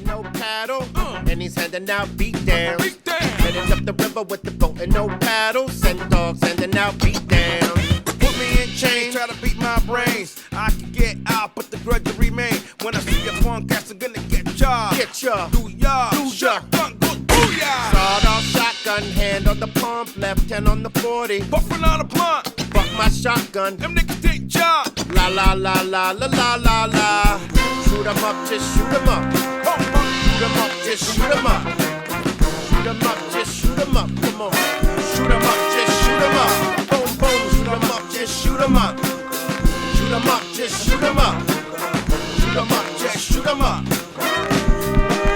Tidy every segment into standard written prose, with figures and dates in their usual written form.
no paddle. And he's handing out beat downs. Beat down. Heading up the river with the boat and no paddle. Send dogs handing out beat downs. Put me in chains, try to beat my brains. I can get out, but the grudge will remain. When I see a punk ass, I'm gonna get ya. Get ya. Do ya. Do ya. Shotgun, go booyah. Sawed-off shotgun, hand on the pump, left hand on the 40. Puffin' on a blunt, Fuck my shotgun. them niggas take ya. La la la la la la la la. Shoot 'em up, just shoot 'em up. Pump, pump. Shoot 'em up, just shoot 'em up. Shoot 'em up, just shoot 'em up. Come on. Shoot 'em up, just shoot 'em up. Boom, boom. Shoot 'em up, just shoot 'em up. Shoot 'em up, just shoot 'em up. Shoot 'em up, just shoot 'em up.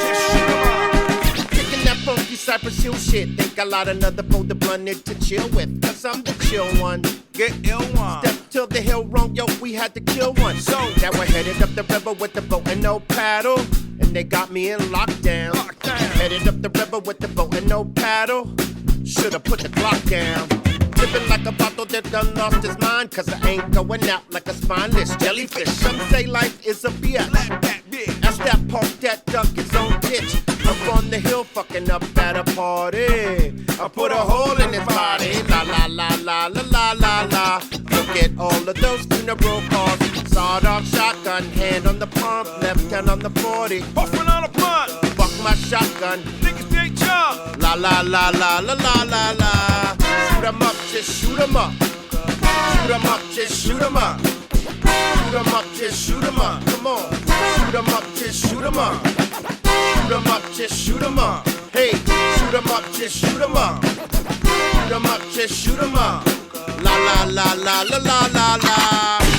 Just shoot 'em up. Kicking that funky Cypress Hill shit. Think I light another for the blunted to chill with. Cause I'm the chill one. Get ill one. Step till the hill wrong, yo, we had to kill one. So that we're headed up the river with the boat and no paddle. And they got me in lockdown. Lockdown. Headed up the river with the boat and no paddle. Should've put the Glock down. Living like a bottle that done lost his mind. Cause I ain't going out like a spineless jellyfish. Some say life is a bitch. Slap that bitch. That's that punk that duck his own ditch. Up on the hill fucking up at a party. I put a hole in his body. La la la la la la la la. Look at all of those funeral cars. Sawed off shotgun, hand on the pump, left hand on the 40. Puffin' on a blunt, Fuck my shotgun. niggas take ya. La la la la la la la la. Shoot 'em up, just shoot 'em up. Shoot 'em up, just shoot 'em up. Shoot 'em up, just shoot 'em up. Come on. Shoot 'em up, just shoot 'em up. Shoot 'em up, just shoot 'em up. Hey, shoot 'em up, just shoot 'em up. Shoot 'em up, just shoot 'em up. La la la la la la la la.